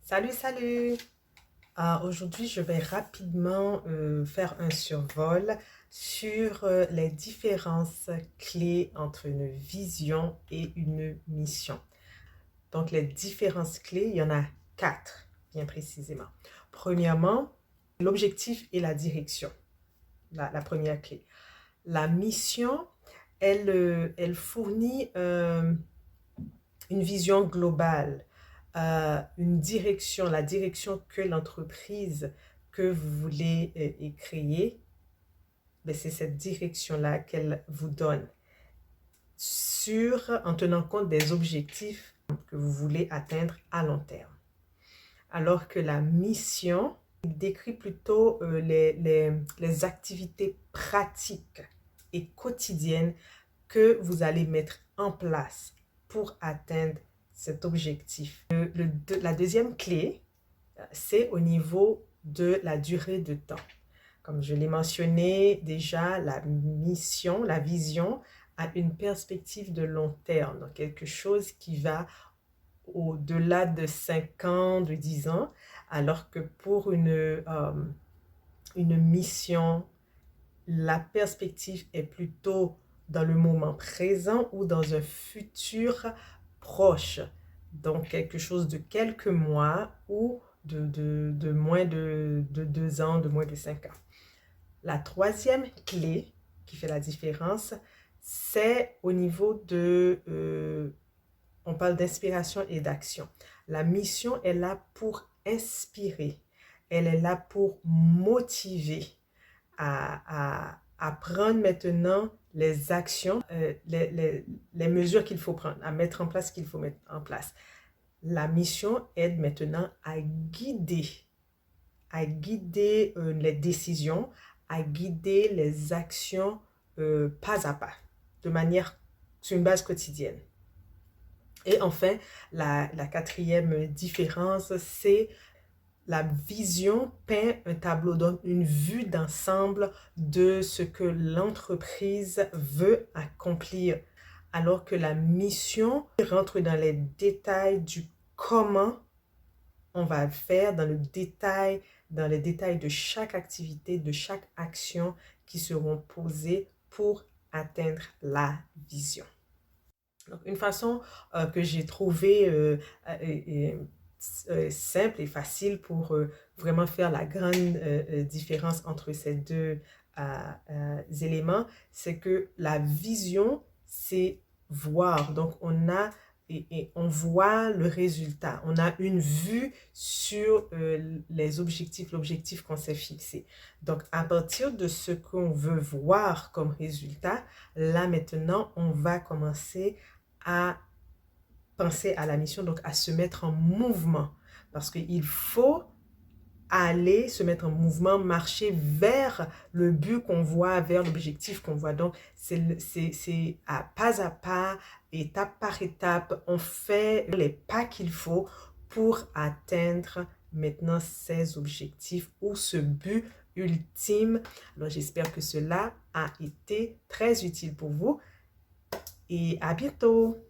Salut, salut! Aujourd'hui, je vais rapidement faire un survol sur les différences clés entre une vision et une mission. Donc, les différences clés, il y en a quatre, bien précisément. Premièrement, l'objectif et la direction, la première clé. La mission, elle fournit une vision globale, une direction, la direction que l'entreprise que vous voulez créer, ben c'est cette direction-là qu'elle vous donne en tenant compte des objectifs que vous voulez atteindre à long terme. Alors que la mission décrit plutôt les activités pratiques et quotidiennes que vous allez mettre en place pour atteindre cet objectif. La deuxième clé, c'est au niveau de la durée de temps. Comme je l'ai mentionné déjà, la mission, la vision a une perspective de long terme, donc quelque chose qui va au-delà de 5 ans, de 10 ans, alors que pour une mission, la perspective est plutôt dans le moment présent ou dans un futur proche. Donc, quelque chose de quelques mois ou de moins de 2 ans, de moins de 5 ans. La troisième clé qui fait la différence, c'est au niveau on parle d'inspiration et d'action. La mission est là pour inspirer. Elle est là pour motiver à prendre maintenant les actions, les mesures qu'il faut prendre, à mettre en place ce qu'il faut mettre en place. La mission aide maintenant à guider les décisions, à guider les actions pas à pas, sur une base quotidienne. Et enfin, la quatrième différence, c'est la vision peint un tableau, donc une vue d'ensemble de ce que l'entreprise veut accomplir, alors que la mission rentre dans les détails du comment on va le faire, dans les détails de chaque activité, de chaque action qui seront posées pour atteindre la vision. Donc, une façon que j'ai trouvée simple et facile pour vraiment faire la grande différence entre ces deux éléments, c'est que la vision, c'est voir. Donc, on voit le résultat. On a une vue sur les objectifs, l'objectif qu'on s'est fixé. Donc, à partir de ce qu'on veut voir comme résultat, là maintenant, on va commencer à penser à la mission, donc à se mettre en mouvement. Parce qu'il faut aller se mettre en mouvement, marcher vers le but qu'on voit, vers l'objectif qu'on voit. Donc, c'est à pas, étape par étape, on fait les pas qu'il faut pour atteindre maintenant ces objectifs ou ce but ultime. Alors, j'espère que cela a été très utile pour vous et à bientôt!